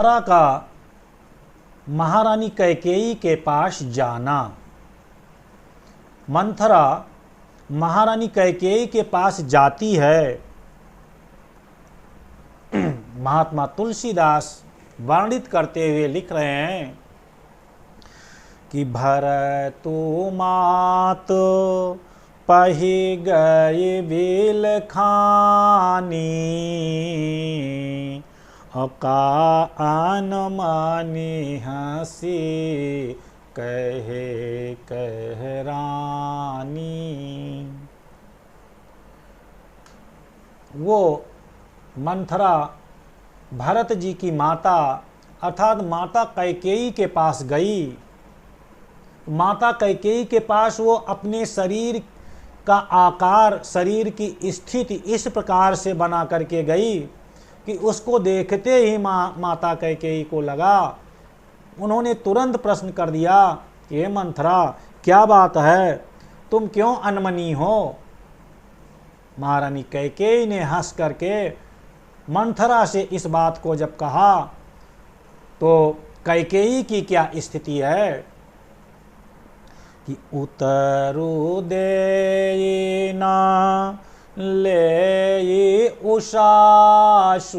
मंथरा का महारानी कैकेयी के पास जाना। मंथरा महारानी कैकेयी के पास जाती है। महात्मा तुलसीदास वर्णित करते हुए लिख रहे हैं कि भरतु मात पही गई बिल खानी, अकान मानी हंसी कहे कहरानी। वो मंथरा भरत जी की माता अर्थात माता कैकेयी के पास गई। माता कैकेयी के पास वो अपने शरीर का आकार, शरीर की स्थिति इस प्रकार से बना करके गई कि उसको देखते ही माता कैकेयी को लगा। उन्होंने तुरंत प्रश्न कर दिया कि हे मंथरा, क्या बात है, तुम क्यों अनमनी हो? महारानी कैकेयी ने हंस करके मंथरा से इस बात को जब कहा तो कैकेयी की क्या स्थिति है कि उतरु दे ना ले उषासु,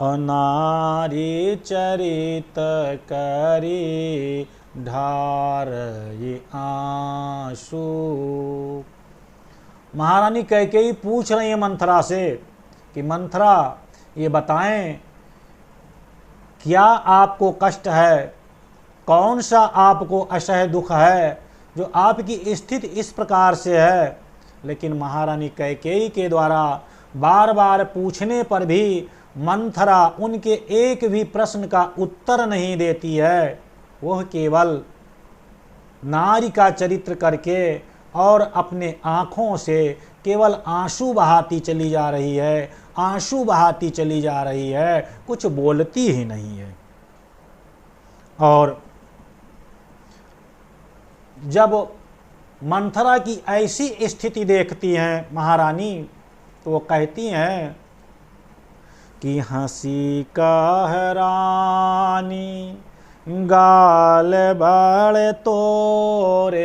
अनारी चरित करी ढार आंसू। महारानी कैकेयी पूछ रही है मंथरा से कि मंथरा, ये बताएं क्या आपको कष्ट है, कौन सा आपको असह्य दुख है जो आपकी स्थिति इस प्रकार से है। लेकिन महारानी कैकेयी के द्वारा बार बार पूछने पर भी मंथरा उनके एक भी प्रश्न का उत्तर नहीं देती है। वह केवल नारी का चरित्र करके और अपने आँखों से केवल आंसू बहाती चली जा रही है, आंसू बहाती चली जा रही है, कुछ बोलती ही नहीं है। और जब मंथरा की ऐसी स्थिति देखती हैं महारानी तो वो कहती हैं कि हंसी का हैरानी गाल बड़े तोरे,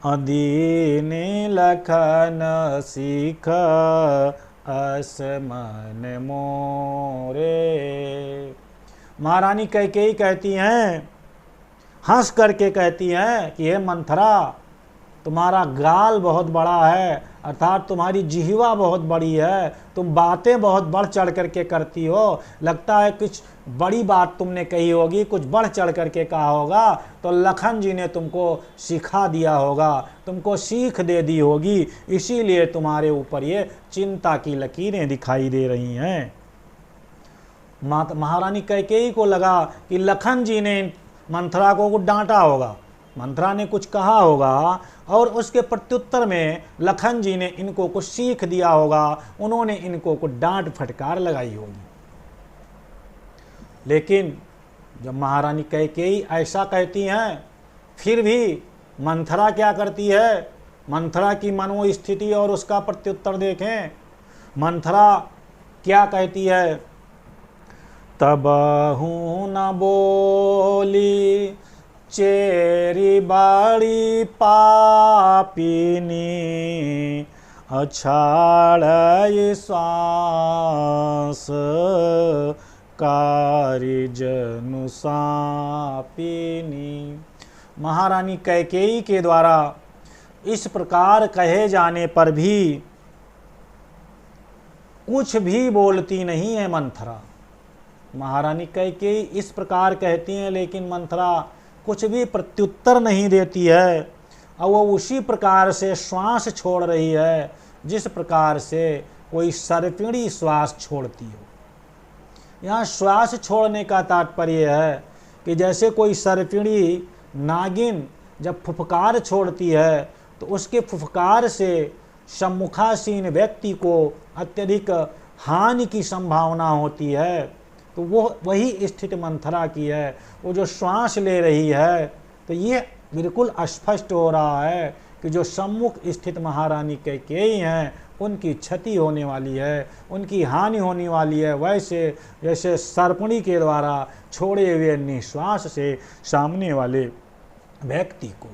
अदीन लखन सीख असमन मोरे। महारानी कैकेयी कहती हैं, हंस करके कहती हैं कि हे मंथरा, तुम्हारा गाल बहुत बड़ा है, अर्थात तुम्हारी जिह्वा बहुत बड़ी है, तुम बातें बहुत बढ़ चढ़ करके करती हो, लगता है कुछ बड़ी बात तुमने कही होगी, कुछ बढ़ चढ़ करके कहा होगा, तो लखन जी ने तुमको सिखा दिया होगा, तुमको सीख दे दी होगी, इसीलिए तुम्हारे ऊपर ये चिंता की लकीरें दिखाई दे रही हैं। महारानी कैकेयी को लगा कि लखन जी ने मंथरा को कुछ डांटा होगा, मंथरा ने कुछ कहा होगा और उसके प्रत्युत्तर में लखन जी ने इनको कुछ सीख दिया होगा, उन्होंने इनको कुछ डांट फटकार लगाई होगी। लेकिन जब महारानी कैकेयी ऐसा कहती हैं, फिर भी मंथरा क्या करती है? मंथरा की मनोस्थिति और उसका प्रत्युत्तर देखें। मंथरा क्या कहती है? तबहू न बोली चेरी बाड़ी पापिनी, अछाड़ सांस कारी जनु सापिनी। महारानी कैकेयी के द्वारा इस प्रकार कहे जाने पर भी कुछ भी बोलती नहीं है मंथरा। महारानी कैकेयी इस प्रकार कहती हैं, लेकिन मंथरा कुछ भी प्रत्युत्तर नहीं देती है और वो उसी प्रकार से श्वास छोड़ रही है जिस प्रकार से कोई सर्पिणी श्वास छोड़ती हो। यहाँ श्वास छोड़ने का तात्पर्य है कि जैसे कोई सर्पिणी नागिन जब फुफकार छोड़ती है तो उसके फुफकार से सम्मुखासीन व्यक्ति को अत्यधिक हानि की संभावना होती है, तो वो वही स्थिति मंथरा की है। वो जो श्वास ले रही है तो ये बिल्कुल स्पष्ट हो रहा है कि जो सम्मुख स्थित महारानी कैकेयी हैं उनकी क्षति होने वाली है, उनकी हानि होने वाली है। वैसे जैसे सर्पणी के द्वारा छोड़े हुए निश्वास से सामने वाले व्यक्ति को